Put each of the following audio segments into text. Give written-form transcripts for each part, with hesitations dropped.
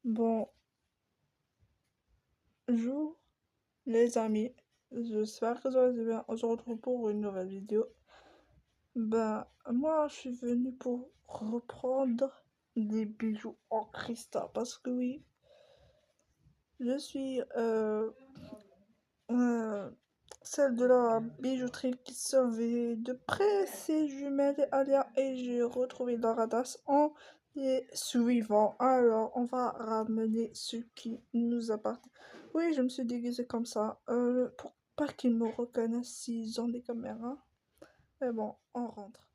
Bonjour les amis, j'espère que vous allez bien. On se retrouve pour une nouvelle vidéo. Moi je suis venu pour reprendre des bijoux en cristal parce que oui, je suis euh, celle de la bijouterie qui surveille de près ces jumelles Alia et j'ai retrouvé Doradas en les suivant. Alors, on va ramener ce qui nous appartient. Oui, je me suis déguisée comme ça pour pas qu'ils me reconnaissent s'ils ont des caméras. Mais bon, on rentre.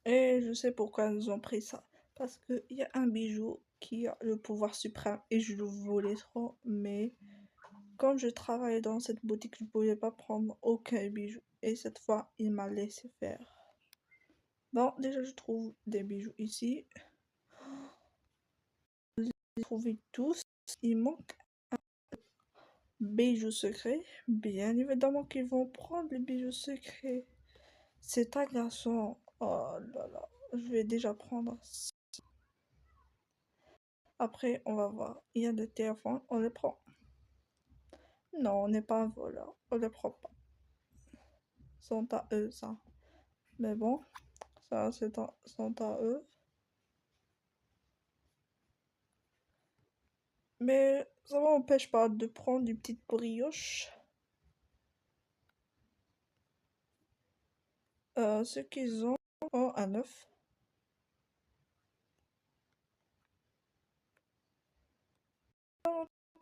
Et je sais pourquoi ils ont pris ça. Parce qu'il y a un bijou qui a le pouvoir suprême et je le voulais trop, mais comme je travaillais dans cette boutique, je ne pouvais pas prendre aucun bijou. Et cette fois, il m'a laissé faire. Bon, déjà, je trouve des bijoux ici. Je les ai trouvés tous. Il manque un bijou secret. Bien évidemment qu'ils vont prendre les bijoux secrets. C'est agaçant. Oh là là. Je vais déjà prendre ça. Après, on va voir. Il y a des téléphones, on les prend. Non, on n'est pas un voleur. On les prend pas. Ils sont à eux, ça. Mais bon, ça, sont à eux. Mais ça m'empêche pas de prendre une petite brioche. Ce qu'ils ont un œuf.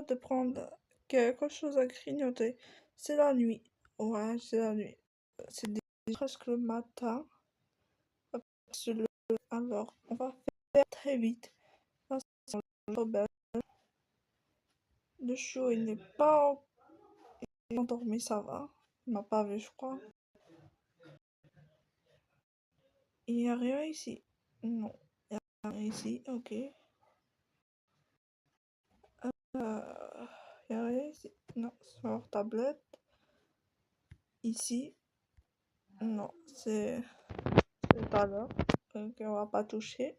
De prendre quelque chose à grignoter. C'est la nuit. Ouais, c'est la nuit. C'est presque le matin. Alors, on va faire très vite. Là, c'est trop belle. Le chou, il n'est pas endormi, ça va. Il m'a pas vu, je crois. Il n'y a rien ici. Non, il n'y a rien ici. Ok. Il n'y a rien ici. Non, sur leur tablette. Ici. Non, c'est tout à l'heure. Donc, on va pas toucher.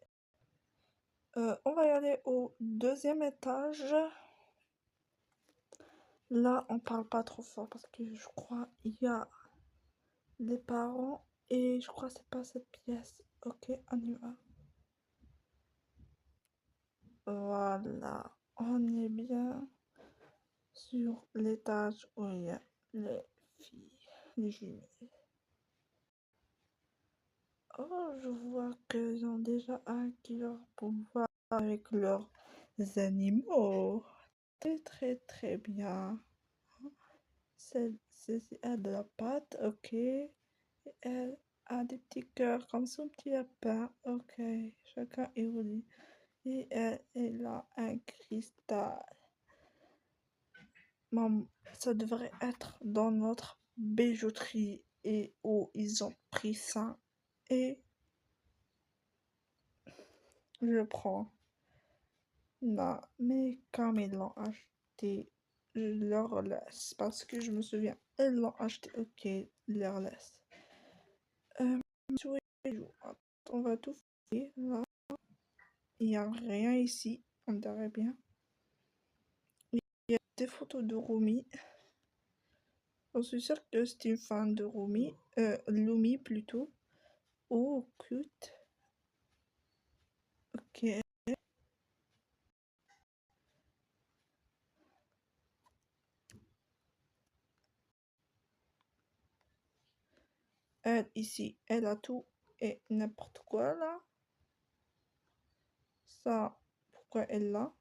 On va y aller au deuxième étage. Là, on parle pas trop fort parce que je crois il y a les parents et je crois que c'est pas cette pièce. Ok, on y va. Voilà, on est bien sur l'étage où il y a les filles, les jumelles. Oh, je vois qu'ils ont déjà acquis leur pouvoir avec leurs animaux. Très très bien. Celle-ci a de la pâte, ok. Et elle a des petits cœurs comme son petit lapin, ok. Chacun est joli. Et elle a un cristal. Maman, ça devrait être dans notre bijouterie et où ils ont pris ça. Et je le prends. Non, mais comme ils l'ont acheté, je leur laisse. Parce que je me souviens, ils l'ont acheté. Ok, je leur laisse. Sur les joues. On va tout faire. Là, il n'y a rien ici. On dirait bien. Il y a des photos de Rumi. Je suis sûre que c'est une fan de Rumi. Lumi plutôt. Oh, cute. Ok. Elle, ici, elle a tout et n'importe quoi là. Ça, pourquoi elle l'a?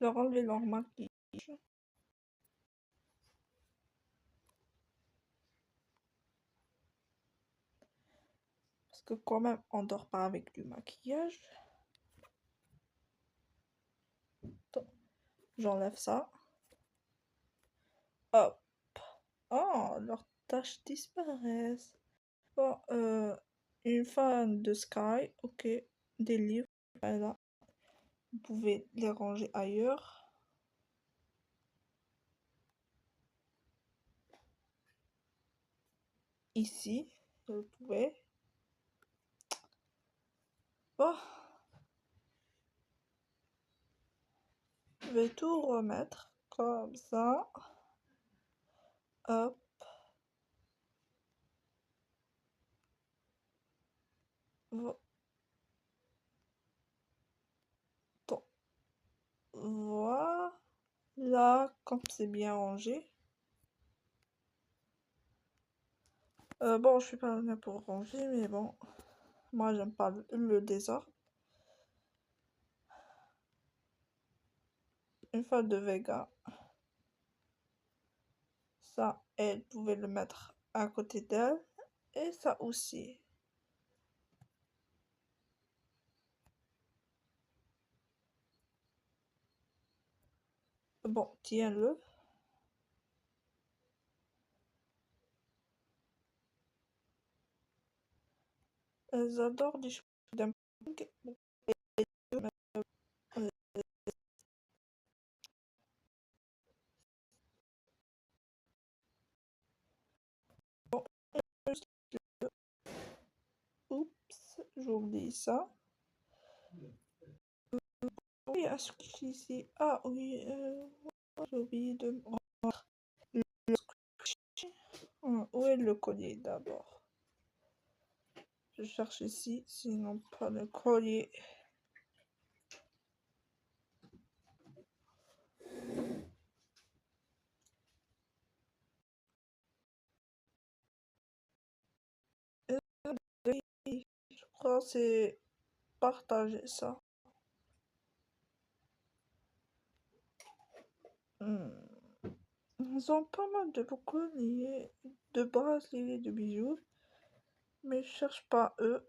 Leur enlever leur maquillage. Parce que quand même, on dort pas avec du maquillage. Attends, j'enlève ça. Hop. Oh, leurs taches disparaissent. Bon, une fan de Sky. Ok. Des livres. Voilà. Vous pouvez les ranger ailleurs. Ici, vous pouvez. Bon, je vais tout remettre comme ça. Hop. Vo- bon, voilà, comme c'est bien rangé. Bon, je suis pas là pour ranger, mais bon, moi j'aime pas le désordre. Une feuille de Vega, ça, elle pouvait le mettre à côté d'elle, et ça aussi. Bon, tiens-le. Elles adorent les choses d'un ping. Bon, oups, j'oublie ça. Oui, est-ce que ici? Ah oui, j'ai oublié de me rendre le squishy. Où est le collier d'abord? Je cherche ici, sinon pas le collier. Je crois que c'est partager ça. Ils ont pas mal de colliers, de bracelets, de bijoux, mais je cherche pas eux.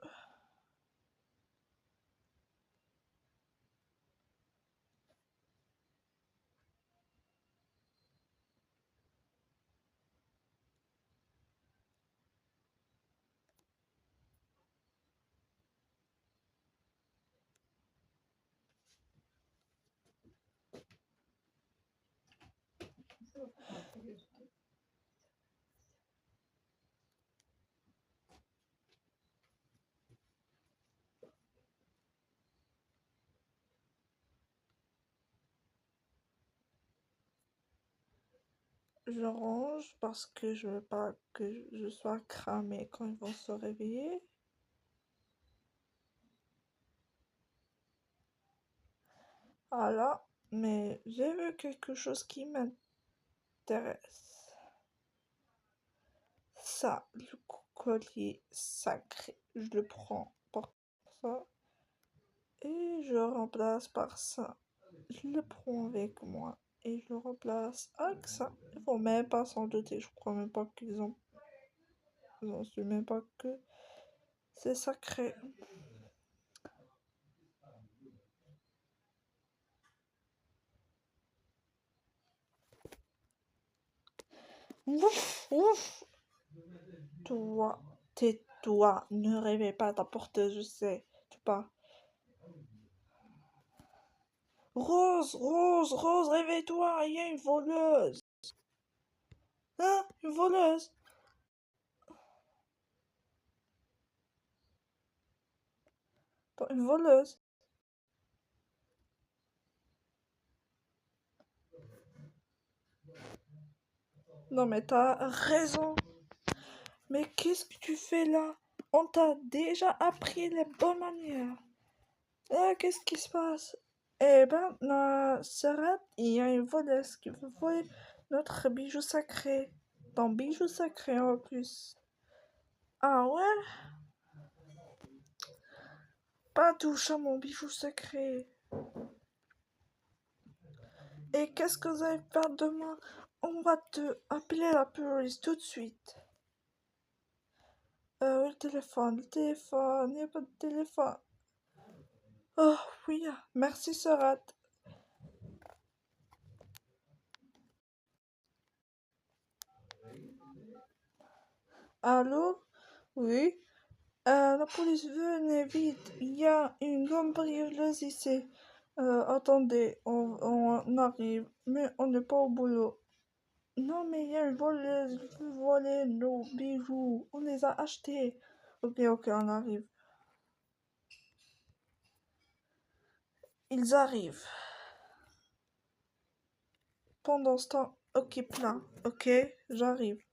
Je range parce que je veux pas que je sois cramée quand ils vont se réveiller. Voilà, mais j'ai vu quelque chose qui m'intéresse. Ça, le collier sacré, je le prends par ça et je le remplace par ça. Je le prends avec moi et je le remplace avec ça. Il faut même pas s'en douter, je crois même pas ils ont su même pas que c'est sacré. Ouf, ouf. Toi, tais-toi, ne réveille pas ta porteuse, je sais. Tu pas. Rose, Rose, Rose, réveille-toi, il y a une voleuse. Hein? Une voleuse? Une voleuse? Non mais t'as raison. Mais qu'est-ce que tu fais là? On t'a déjà appris les bonnes manières. Qu'est-ce qui se passe? Eh ben, Sarah, il y a une voleuse qui veut voler notre bijou sacré. Ton bijou sacré en plus. Ah ouais? Pas touche à mon bijou secret. Et qu'est-ce que vous allez faire demain? On va te appeler la police tout de suite. Oui, le téléphone, il n'y a pas de téléphone. Oh oui, merci Serat. Allô? Oui? La police, venez vite, il y a une cambrioleuse ici. Attendez, on arrive, mais on n'est pas au boulot. Non, mais il y a une voleuse qui veut voler nos bijoux. On les a achetés. Ok, on arrive. Ils arrivent. Pendant ce temps, occupe là. Ok, j'arrive.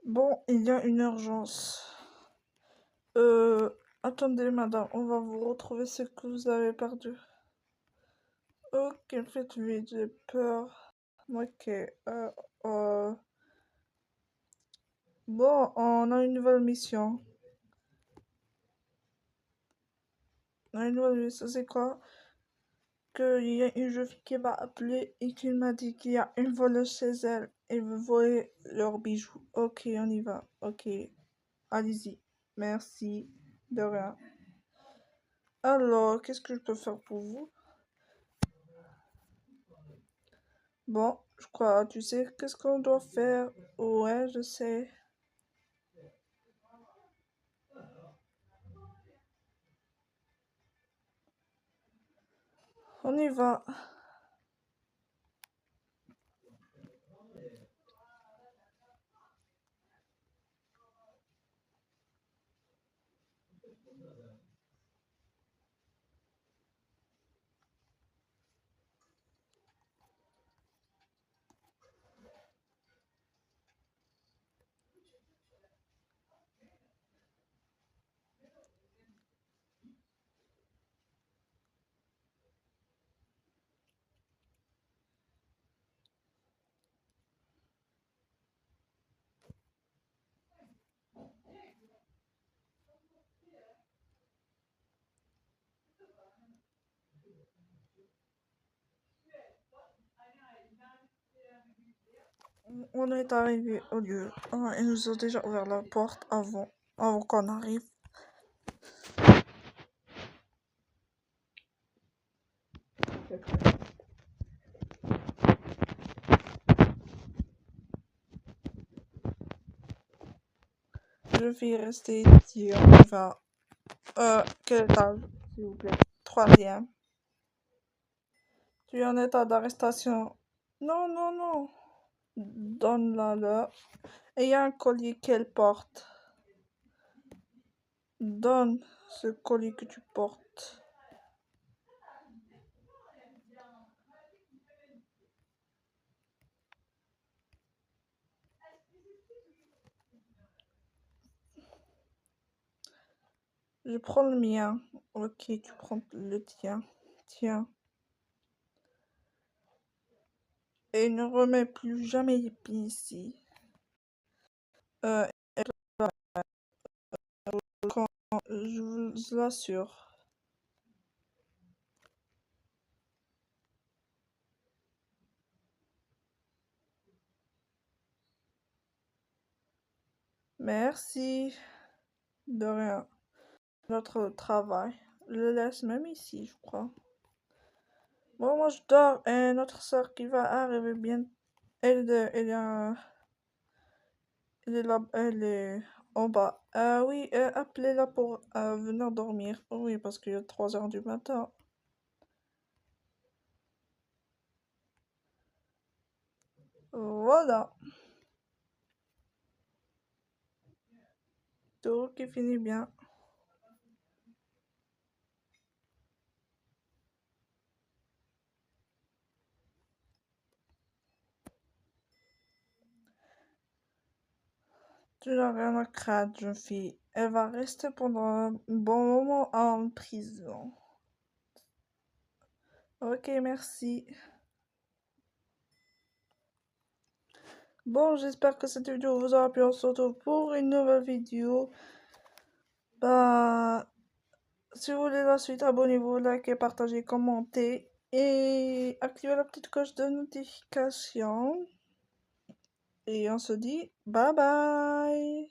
Bon, il y a une urgence. Attendez, madame, on va vous retrouver ce que vous avez perdu. Ok, faites vite, j'ai peur. Ok, euh, bon, on a une nouvelle mission. On a une nouvelle mission, c'est quoi? Qu'il y a une jeune fille qui m'a appelé et qui m'a dit qu'il y a une voleuse chez elle et veut voler leurs bijoux. Ok, on y va. Ok, allez-y. Merci. De rien. Alors, qu'est-ce que je peux faire pour vous? Bon, je crois, tu sais, qu'est-ce qu'on doit faire? Ouais, je sais. On y va. On est arrivé au lieu. Ah, ils nous ont déjà ouvert la porte avant qu'on arrive. Je vais rester ici. On y va. Quel étage, s'il vous plaît? Troisième. Tu es en état d'arrestation. Non, non, non. Donne-la leur. Et il y a un collier qu'elle porte. Donne ce collier que tu portes. Je prends le mien. Ok, tu prends le tien. Tiens. Et ne remets plus jamais les pieds ici. Euh, quand je vous l'assure. Merci. De rien. Notre travail. Je le laisse même ici, je crois. Bon, moi je dors et notre soeur qui va arriver bien. Elle est là, elle est en bas. Oui, appelez-la pour venir dormir. Oui, parce qu'il est 3 heures du matin. Voilà. Tout qui finit bien. Tu n'as rien à craindre, jeune fille. Elle va rester pendant un bon moment en prison. Ok, merci. Bon, j'espère que cette vidéo vous aura plu. On se retrouve pour une nouvelle vidéo. Bah, si vous voulez la suite, abonnez-vous, likez, partagez, commentez et activez la petite cloche de notification. Et on se dit bye bye.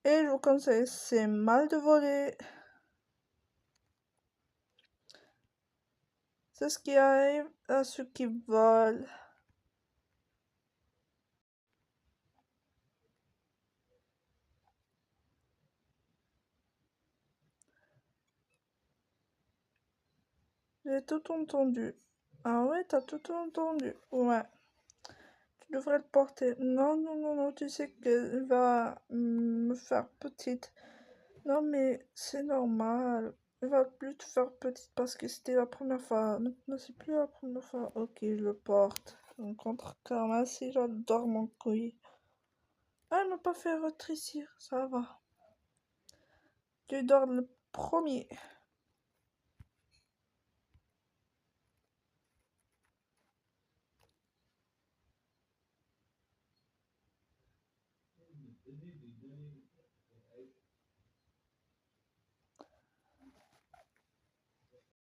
Et je vous conseille, c'est mal de voler. C'est ce qui arrive à ceux qui volent. J'ai tout entendu. Ah ouais, t'as tout entendu. Ouais. Tu devrais le porter. Non, non, non, non, tu sais qu'elle va me faire petite. Non, mais c'est normal. Elle va plus te faire petite parce que c'était la première fois. Maintenant, c'est plus la première fois. Ok, je le porte. On contre Karma, si j'adore mon couille. Ah, elle m'a pas fait rétrécir. Ça va. Tu dors le premier.